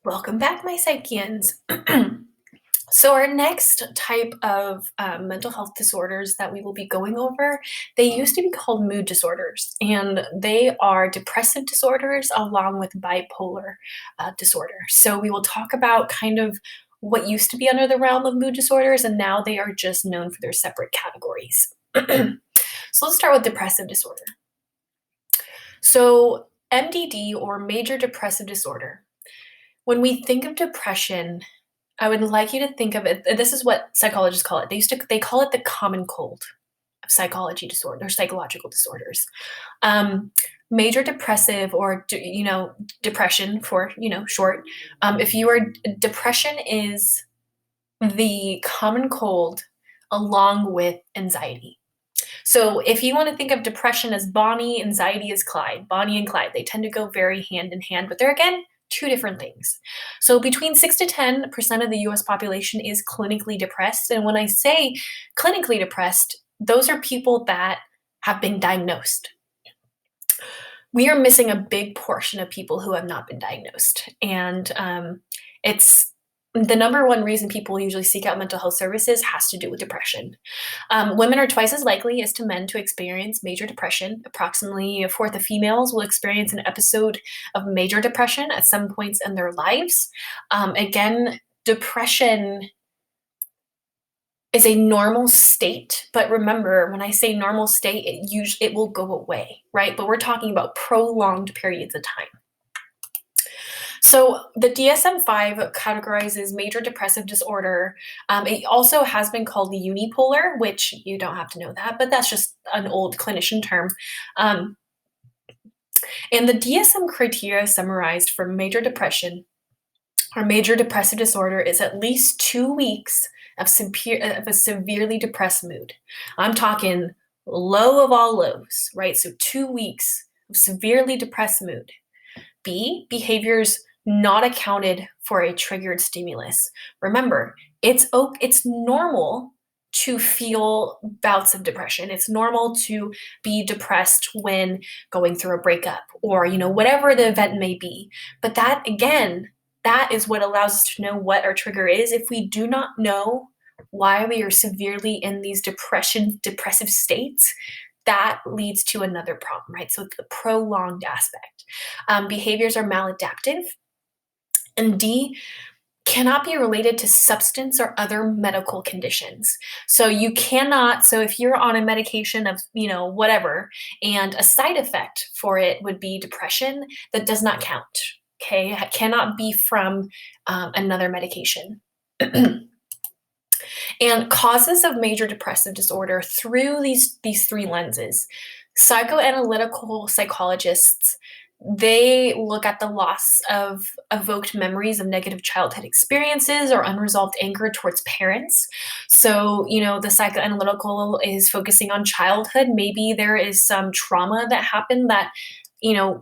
Welcome back, my Psychians. So our next type of mental health disorders that we will be going over, they used to be called mood disorders, and they are depressive disorders along with bipolar disorder. So we will talk about kind of what used to be under the realm of mood disorders, and now they are just known for their separate categories. So let's start with depressive disorder. So MDD, or major depressive disorder, when we think of depression, I would like you to think of it. This is what psychologists call it. They call it the common cold of psychology disorder or psychological disorders. Major depressive, or depression for short. If you are Depression is the common cold along with anxiety. So if you want to think of depression as Bonnie, anxiety as Clyde, Bonnie and Clyde, they tend to go very hand in hand, but they're again two different things. So between 6 to 10% of the US population is clinically depressed. And when I say clinically depressed, those are people that have been diagnosed. We are missing a big portion of people who have not been diagnosed. And it's the number one reason people usually seek out mental health services has to do with depression. Women are twice as likely as to men to experience major depression. Approximately a fourth of females will experience an episode of major depression at some points in their lives. Again, depression is a normal state, but remember, when I say normal state, it will go away, right? But we're talking about prolonged periods of time. So the DSM-5 categorizes major depressive disorder. It also has been called the unipolar, which you don't have to know that, but that's just an old clinician term. And the DSM criteria summarized for major depression or major depressive disorder is at least 2 weeks of a severely depressed mood. I'm talking low of all lows, right? So 2 weeks of severely depressed mood. B, behaviors not accounted for a triggered stimulus. Remember, it's normal to feel bouts of depression. It's normal to be depressed when going through a breakup or, whatever the event may be. But that, again, that is what allows us to know what our trigger is. If we do not know why we are severely in these depressive states, that leads to another problem, right? So it's the prolonged aspect. Behaviors are maladaptive. And D, cannot be related to substance or other medical conditions. So if you're on a medication of, whatever, and a side effect for it would be depression, that does not count, okay? It cannot be from another medication. And causes of major depressive disorder through these three lenses. Psychoanalytical psychologists, they look at the loss of evoked memories of negative childhood experiences or unresolved anger towards parents. So, the psychoanalytical is focusing on childhood. Maybe there is some trauma that happened that,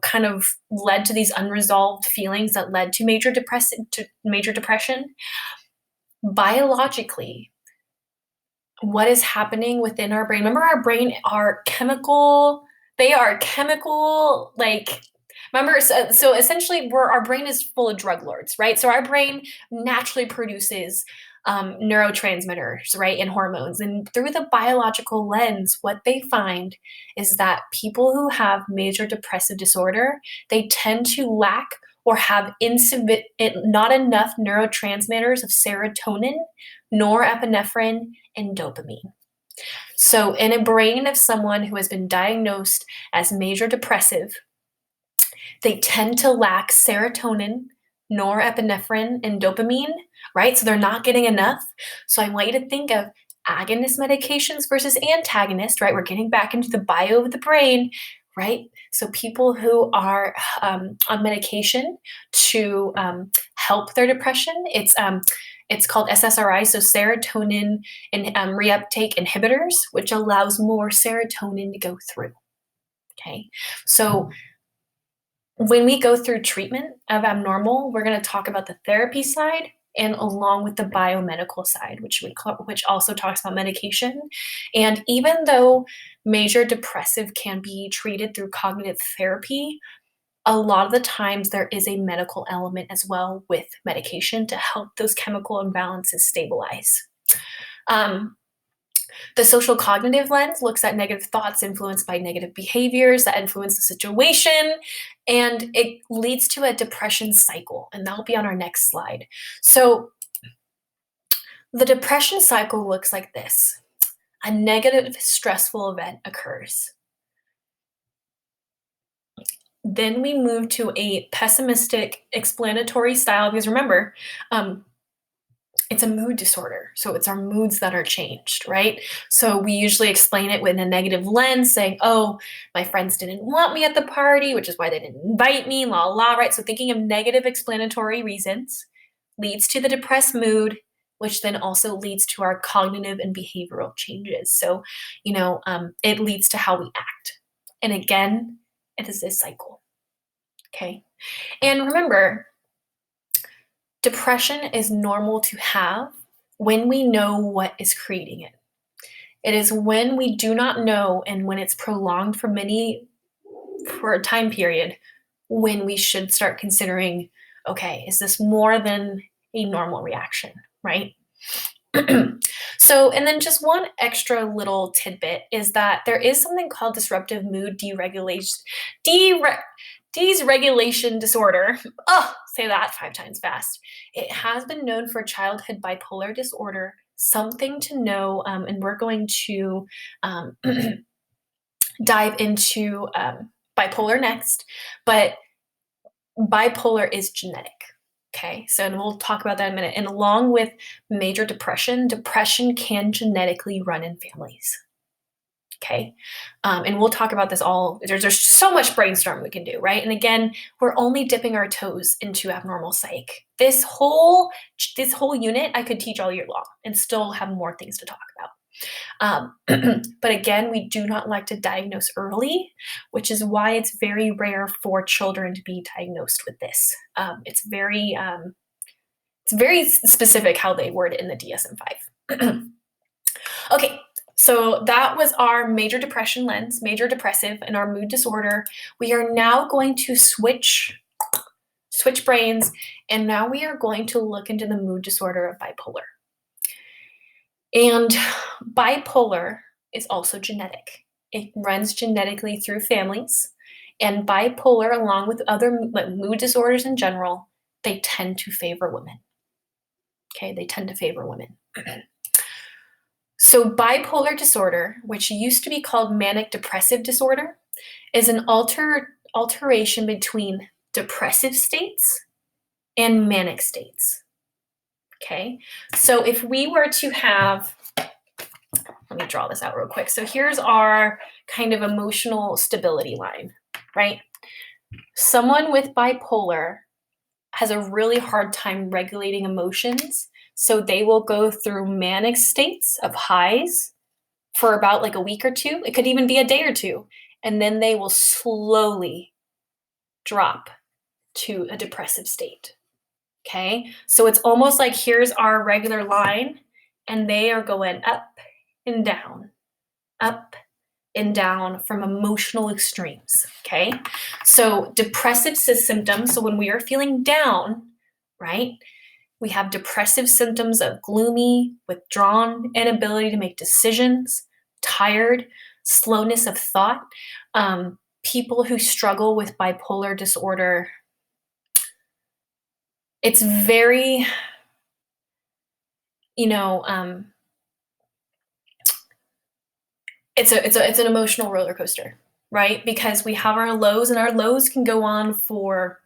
kind of led to these unresolved feelings that led to major depression. Biologically, what is happening within our brain? Remember, our brain are chemical, remember, so essentially our brain is full of drug lords, right? So our brain naturally produces neurotransmitters, right, and hormones. And through the biological lens, what they find is that people who have major depressive disorder, they tend to lack or have not enough neurotransmitters of serotonin, norepinephrine, and dopamine. So in a brain of someone who has been diagnosed as major depressive, they tend to lack serotonin, norepinephrine, and dopamine, right? So they're not getting enough. So I want you to think of agonist medications versus antagonist, right? We're getting back into the bio of the brain, right? So people who are on medication to help their depression, it's called SSRI, so serotonin and reuptake inhibitors, which allows more serotonin to go through. Okay, so when we go through treatment of abnormal, we're going to talk about the therapy side and along with the biomedical side, which also talks about medication. And even though major depressive can be treated through cognitive therapy, a lot of the times there is a medical element as well with medication to help those chemical imbalances stabilize. Um, the social cognitive lens looks at negative thoughts influenced by negative behaviors that influence the situation, and it leads to a depression cycle, and that'll be on our next slide. So the depression cycle looks like this. A negative, stressful event occurs. Then we move to a pessimistic explanatory style, because remember, it's a mood disorder. So it's our moods that are changed, right? So we usually explain it with a negative lens, saying, oh, my friends didn't want me at the party, which is why they didn't invite me, la la, right? So thinking of negative explanatory reasons leads to the depressed mood, which then also leads to our cognitive and behavioral changes. So, it leads to how we act. And again, it is this cycle. Okay. And remember, depression is normal to have when we know what is creating it. It is when we do not know and when it's prolonged for a time period when we should start considering, okay, is this more than a normal reaction, right? So, and then just one extra little tidbit is that there is something called disruptive mood dysregulation disorder. Oh, say that 5 times fast. It has been known for childhood bipolar disorder, something to know, and we're going to dive into bipolar next, but bipolar is genetic. Okay, so and we'll talk about that in a minute. And along with major depression, depression can genetically run in families. Okay, and we'll talk about this all. There's so much brainstorming we can do, right? And again, we're only dipping our toes into abnormal psych. This whole unit I could teach all year long and still have more things to talk about. But again, we do not like to diagnose early, which is why it's very rare for children to be diagnosed with this. It's very specific how they word it in the DSM-5. Okay, so that was our major depression lens, major depressive, and our mood disorder. We are now going to switch brains, and now we are going to look into the mood disorder of bipolar. And bipolar is also genetic. It runs genetically through families. And bipolar, along with other mood disorders in general, they tend to favor women. Okay, they tend to favor women. So bipolar disorder, which used to be called manic depressive disorder, is an alteration between depressive states and manic states. Okay, so if we were to have, let me draw this out real quick. So here's our kind of emotional stability line, right? Someone with bipolar has a really hard time regulating emotions. So they will go through manic states of highs for about like a week or two. It could even be a day or two. And then they will slowly drop to a depressive state. Okay, so it's almost like here's our regular line, and they are going up and down from emotional extremes. Okay, so depressive symptoms. So when we are feeling down, right, we have depressive symptoms of gloomy, withdrawn, inability to make decisions, tired, slowness of thought. People who struggle with bipolar disorder, it's very, it's an emotional roller coaster, right? Because we have our lows, and our lows can go on for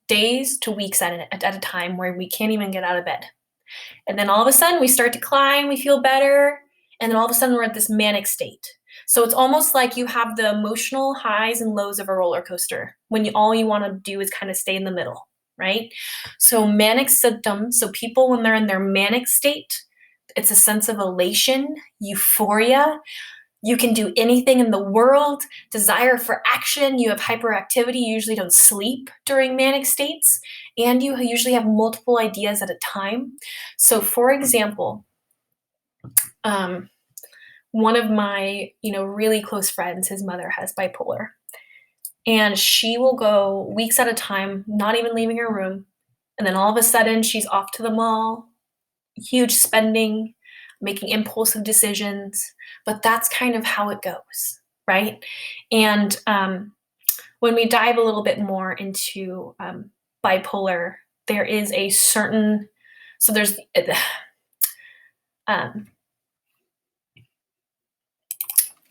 days to weeks at a time where we can't even get out of bed. And then all of a sudden we start to climb, we feel better, and then all of a sudden we're at this manic state. So it's almost like you have the emotional highs and lows of a roller coaster when all you want to do is kind of stay in the middle, right? So manic symptoms, so people when they're in their manic state, it's a sense of elation, euphoria. You can do anything in the world, desire for action, you have hyperactivity, you usually don't sleep during manic states, and you usually have multiple ideas at a time. So for example, one of my, really close friends, his mother has bipolar. And she will go weeks at a time, not even leaving her room. And then all of a sudden, she's off to the mall, huge spending, making impulsive decisions. But that's kind of how it goes, right? And when we dive a little bit more into bipolar, there is a certain, so there's, um,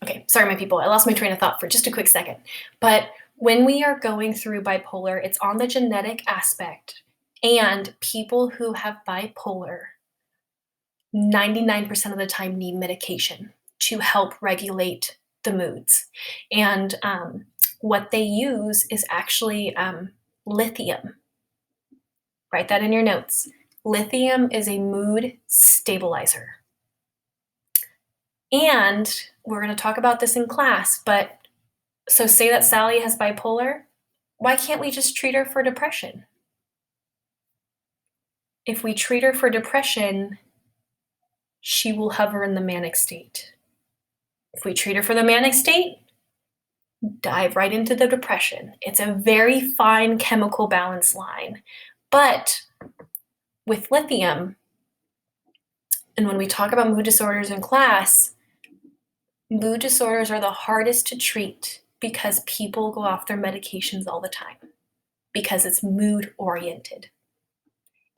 okay, sorry, my people, I lost my train of thought for just a quick second. But when we are going through bipolar, it's on the genetic aspect. And people who have bipolar 99% of the time need medication to help regulate the moods. And what they use is actually lithium. Write that in your notes. Lithium is a mood stabilizer. And we're going to talk about this in class, but so say that Sally has bipolar. Why can't we just treat her for depression? If we treat her for depression, she will hover in the manic state. If we treat her for the manic state, dive right into the depression. It's a very fine chemical balance line. But with lithium, and when we talk about mood disorders in class, mood disorders are the hardest to treat because people go off their medications all the time because it's mood oriented.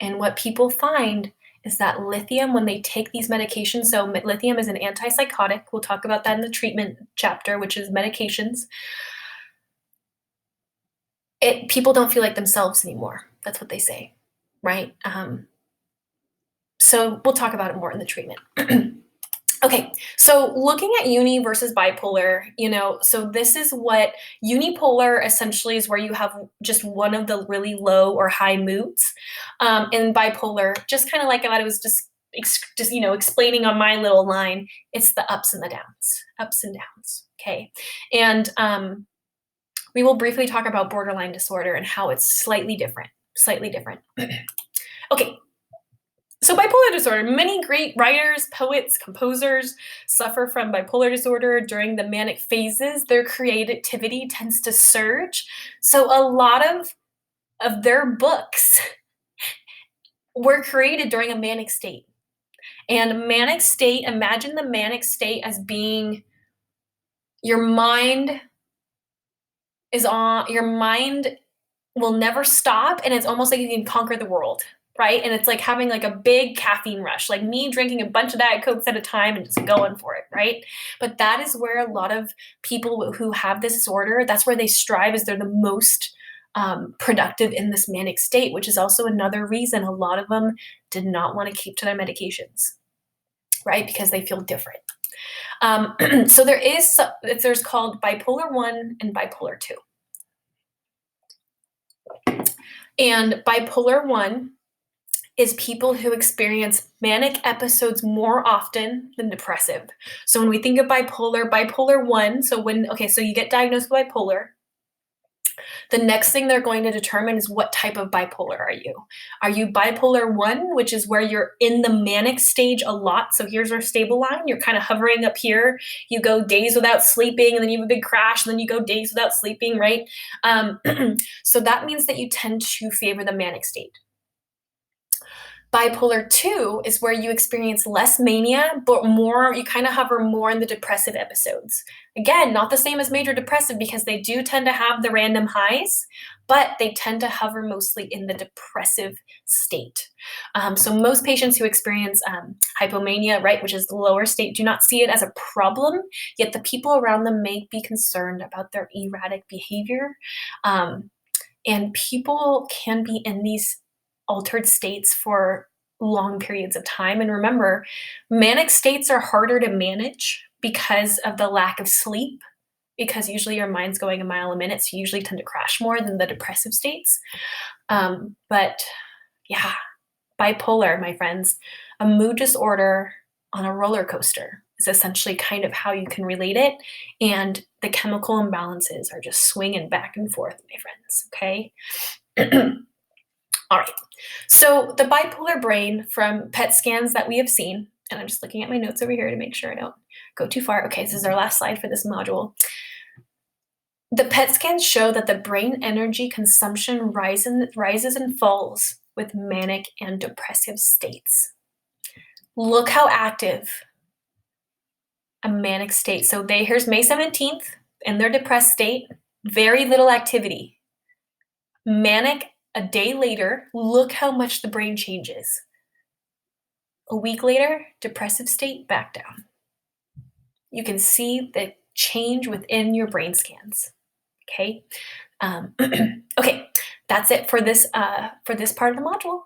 And what people find is that lithium, when they take these medications, so lithium is an antipsychotic. We'll talk about that in the treatment chapter, which is medications. People don't feel like themselves anymore. That's what they say, right? So we'll talk about it more in the treatment. Okay, so looking at uni versus bipolar, so this is what unipolar essentially is, where you have just one of the really low or high moods. And bipolar, just kind of like I was just explaining on my little line, it's the ups and the downs, ups and downs. Okay, and we will briefly talk about borderline disorder and how it's slightly different. Okay. So bipolar disorder, many great writers, poets, composers suffer from bipolar disorder during the manic phases. Their creativity tends to surge. So a lot of their books were created during a manic state. And manic state, imagine the manic state as being your mind will never stop, and it's almost like you can conquer the world. Right? And it's like having like a big caffeine rush, like me drinking a bunch of Diet Cokes at a time and just going for it, right? But that is where a lot of people who have this disorder, that's where they strive, is they're the most productive in this manic state, which is also another reason a lot of them did not want to keep to their medications, right? Because they feel different. So there's called bipolar 1 and bipolar 2. And bipolar 1 is people who experience manic episodes more often than depressive. So when we think of bipolar 1, so you get diagnosed with bipolar, the next thing they're going to determine is what type of bipolar are you. Are you bipolar 1, which is where you're in the manic stage a lot? So here's our stable line. You're kind of hovering up here. You go days without sleeping, and then you have a big crash, and then you go days without sleeping, right? So that means that you tend to favor the manic state. Bipolar 2 is where you experience less mania, but you kind of hover more in the depressive episodes. Again, not the same as major depressive because they do tend to have the random highs, but they tend to hover mostly in the depressive state. So most patients who experience hypomania, right, which is the lower state, do not see it as a problem, yet the people around them may be concerned about their erratic behavior. And people can be in these altered states for long periods of time. And remember, manic states are harder to manage because of the lack of sleep, because usually your mind's going a mile a minute, so you usually tend to crash more than the depressive states. But yeah, bipolar, my friends, a mood disorder on a roller coaster is essentially kind of how you can relate it. And the chemical imbalances are just swinging back and forth, my friends, okay? All right, so the bipolar brain from PET scans that we have seen, and I'm just looking at my notes over here to make sure I don't go too far. Okay, this is our last slide for this module. The PET scans show that the brain energy consumption rises and falls with manic and depressive states. Look how active a manic state. So here's May 17th in their depressed state, very little activity. Manic a day later, look how much the brain changes. A week later, depressive state, back down. You can see the change within your brain scans. Okay. Okay, that's it for this part of the module.